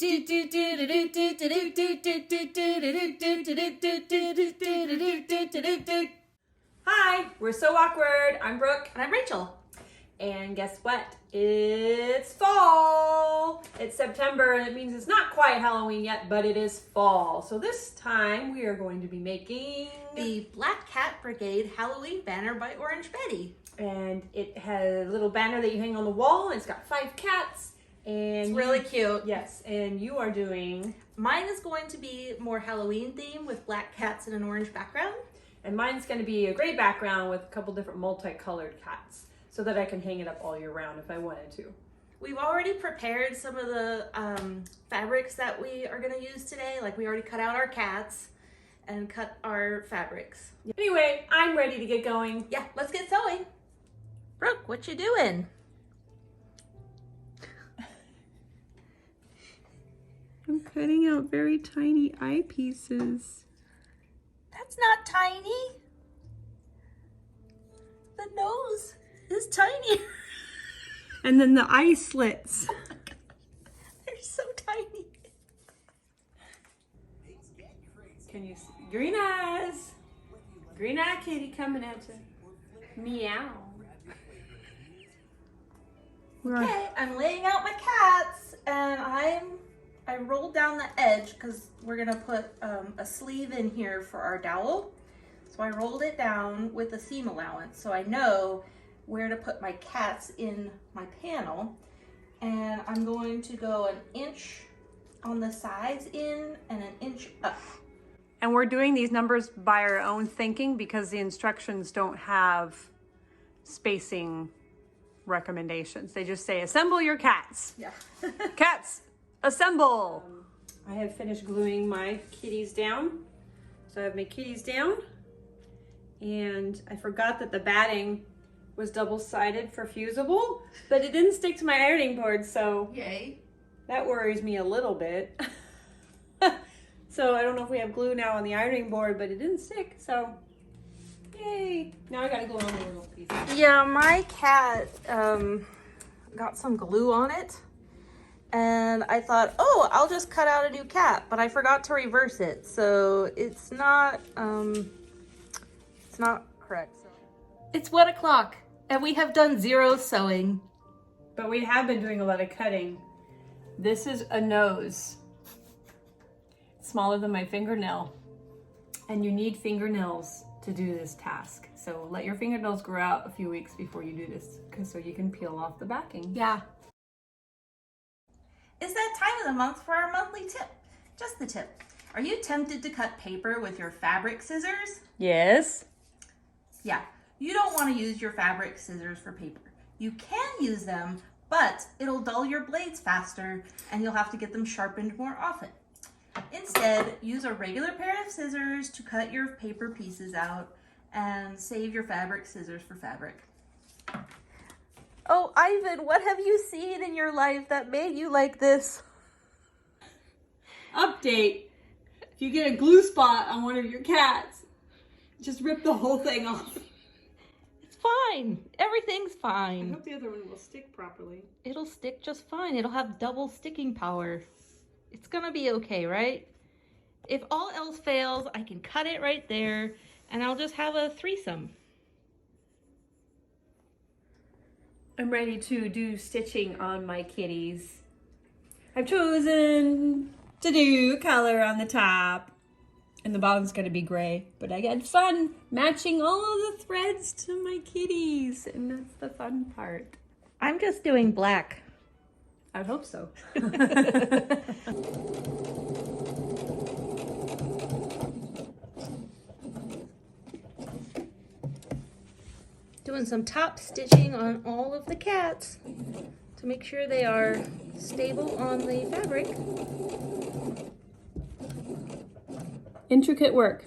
Hi, we're so awkward. I'm Brooke. And I'm Rachel. And guess what? It's fall. It's September and it means it's not quite Halloween yet, but it is fall. So this time we are going to be making The Black Cat Brigade Halloween banner by Orange Betty. And it has a little banner that you hang on the wall. And it's got 5 cats. And It's really cute. Yes, and you are doing... Mine is going to be more Halloween theme with black cats and an orange background. And mine's going to be a gray background with a couple different multicolored cats so that I can hang it up all year round if I wanted to. We've already prepared some of the fabrics that we are going to use today. Like we already cut out our cats and cut our fabrics. Anyway, I'm ready to get going. Yeah, let's get sewing. Brooke, what you doing? I'm cutting out very tiny eyepieces. That's not tiny. The nose is tiny. And then the eye slits. They're so tiny. Can you see? Green eyes. Green eye kitty coming at you. Meow. Okay, I'm laying out my cats and I rolled down the edge because we're gonna put a sleeve in here for our dowel. So I rolled it down with a seam allowance so I know where to put my cats in my panel. And I'm going to go 1 inch on the sides in and 1 inch up. And we're doing these numbers by our own thinking because the instructions don't have spacing recommendations. They just say, assemble your cats. Yeah. Cats, assemble. I have finished gluing my kitties down. So I have my kitties down. And I forgot that the batting was double-sided for fusible, but it didn't stick to my ironing board, so Yay. that worries me a little bit. So I don't know if we have glue now on the ironing board, but it didn't stick, so yay. Now I gotta glue on the little pieces. Yeah, my cat got some glue on it. And I thought, oh, I'll just cut out a new cat, but I forgot to reverse it. So it's not correct. It's 1 o'clock and we have done 0 sewing. But we have been doing a lot of cutting. This is a nose. It's smaller than my fingernail. And you need fingernails to do this task. So let your fingernails grow out a few weeks before you do this, so you can peel off the backing. Yeah. It's that time of the month for our monthly tip. Just the tip. Are you tempted to cut paper with your fabric scissors? Yes. Yeah, you don't want to use your fabric scissors for paper. You can use them, but it'll dull your blades faster and you'll have to get them sharpened more often. Instead, use a regular pair of scissors to cut your paper pieces out and save your fabric scissors for fabric. Oh, Ivan, what have you seen in your life that made you like this? Update. If you get a glue spot on one of your cats, just rip the whole thing off. It's fine. Everything's I fine. hope the other one will stick properly. It'll stick just fine. It'll have double sticking power. It's gonna be okay, right? If all else fails, I can cut it right there and I'll just have a threesome. I'm ready to do stitching on my kitties. I've chosen to do color on the top. And the bottom's gonna be gray. But I had fun matching all of the threads to my kitties. And that's the fun part. I'm just doing black. I would hope so. Doing some top stitching on all of the cats to make sure they are stable on the fabric. Intricate work.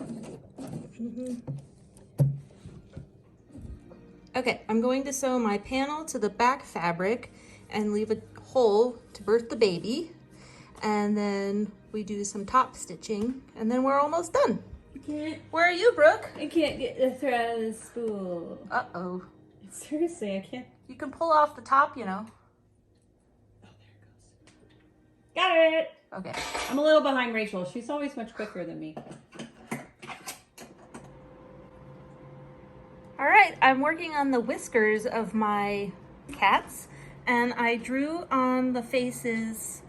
Okay, I'm going to sew my panel to the back fabric and leave a hole to birth the baby. And then we do some top stitching and then we're almost done. Where are you, Brooke? I can't get the thread of the spool. Uh-oh. Seriously, I can't. You can pull off the top, you know. Got it! Okay. I'm a little behind Rachel. She's always much quicker than me. All right, I'm working on the whiskers of my cats, and I drew on the faces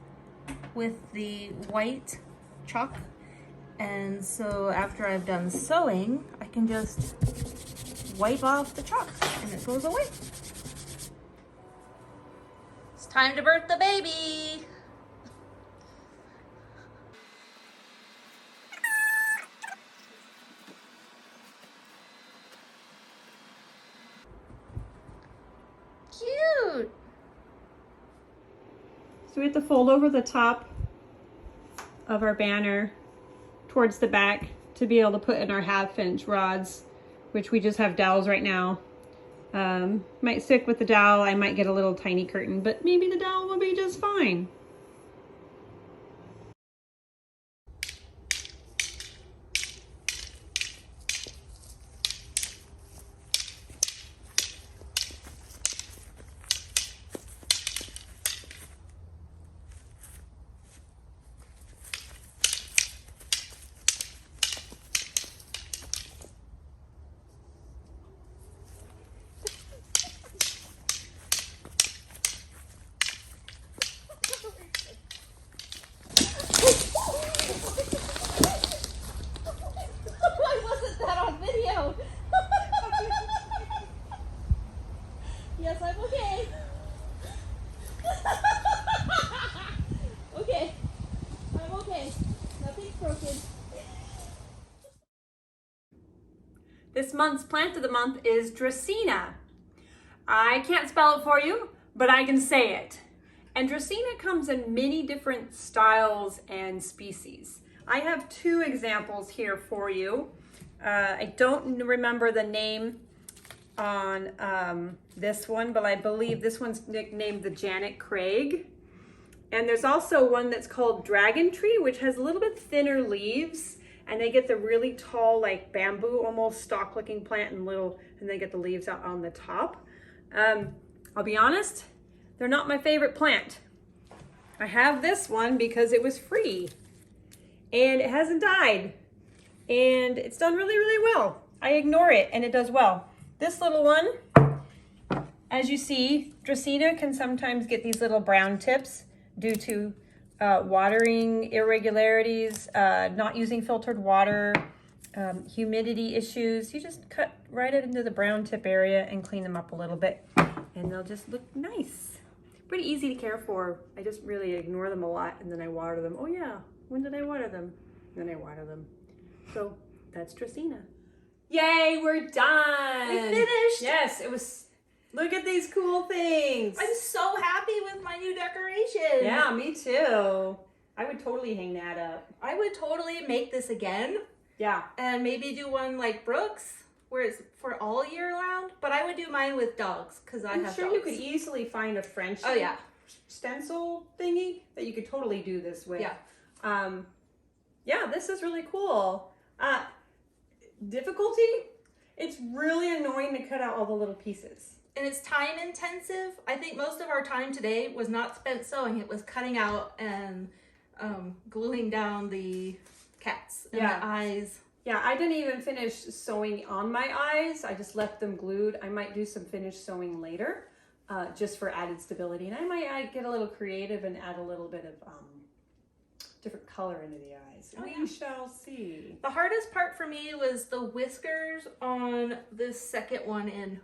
with the white chalk. And so after I've done sewing, I can just wipe off the chalk and it goes away. It's time to birth the baby. Cute. So we have to fold over the top of our banner towards the back to be able to put in our 1/2 inch rods, which we just have dowels right now. Might stick with the dowel. I might get a little tiny curtain, but maybe the dowel will be just fine. Why wasn't that on video? Yes, I'm okay. Okay, I'm okay. Nothing's broken. This month's plant of the month is Dracaena. I can't spell it for you, but I can say it. And Dracaena comes in many different styles and species. I have 2 examples here for you. I don't remember the name on this one, but I believe this one's nicknamed the Janet Craig. And there's also one that's called Dragon Tree, which has a little bit thinner leaves, and they get the really tall, like bamboo, almost stalk-looking plant, and they get the leaves out on the top. I'll be honest, they're not my favorite plant. I have this one because it was free, and it hasn't died, and it's done really, really well. I ignore it, and it does well. This little one, as you see, Dracaena can sometimes get these little brown tips due to watering irregularities, not using filtered water, humidity issues. You just cut right into the brown tip area and clean them up a little bit, and they'll just look nice. Pretty easy to care for. I just really ignore them a lot, and then I water them. Oh yeah, when did I water them? And then I water them. So that's Dracaena. Yay, we're done. We finished. Yes, it was. Look at these cool things. I'm so happy with my new decoration. Yeah, me too. I would totally hang that up. I would totally make this again. Yeah. And maybe do one like Brooke's, where it's for all year round. But I would do mine with dogs, because I have dogs. I'm sure you could easily find a French stencil thingy that you could totally do this with. Yeah. Yeah, this is really cool. Difficulty? It's really annoying to cut out all the little pieces. And it's time intensive. I think most of our time today was not spent sewing. It was cutting out and gluing down the cats and the eyes. Yeah, I didn't even finish sewing on my eyes. I just left them glued. I might do some finished sewing later, just for added stability. And I might get a little creative and add a little bit of different color into the eyes. We shall see. The hardest part for me was the whiskers on this second one in.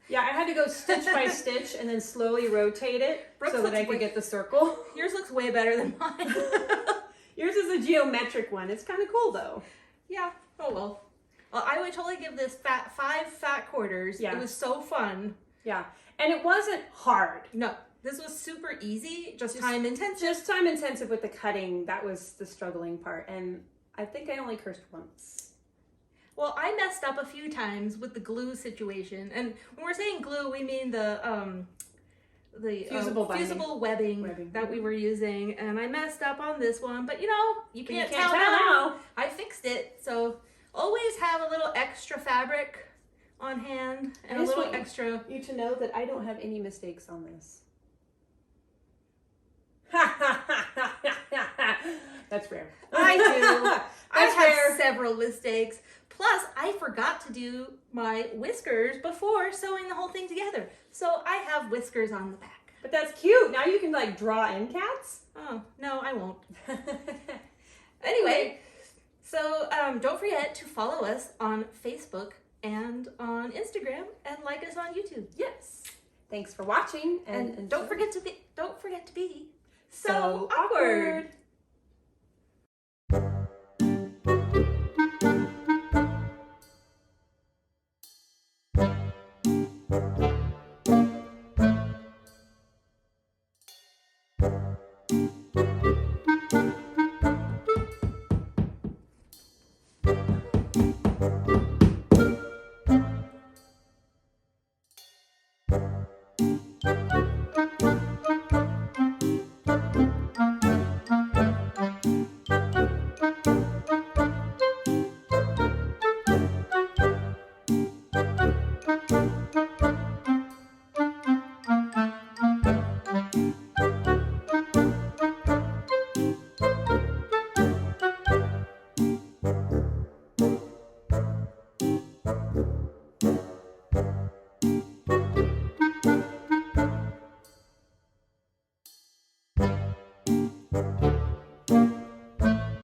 Yeah, I had to go stitch by stitch and then slowly rotate it so that I could get the circle. Yours looks way better than mine. Yours is a geometric one. It's kind of cool though. Yeah. Oh well. Well, I would totally give this 5 fat quarters. Yeah. It was so fun. Yeah. And it wasn't hard. No. This was super easy, just time intensive. Just time intensive with the cutting. That was the struggling part. And I think I only cursed once. Well, I messed up a few times with the glue situation. And when we're saying glue, we mean the fusible webbing that we were using. And I messed up on this one. But you know, you can't tell now. I fixed it. So always have a little extra fabric on hand and a little extra. You to know that I don't have any mistakes on this. That's rare. I do. I That's have rare. several mistakes. Plus, I forgot to do my whiskers before sewing the whole thing together. So I have whiskers on the back. But that's cute. Now you can like draw in cats. Oh, no, I won't. Anyway, so don't forget to follow us on Facebook and on Instagram and like us on YouTube. Yes. Thanks for watching, And don't forget to be so so awkward.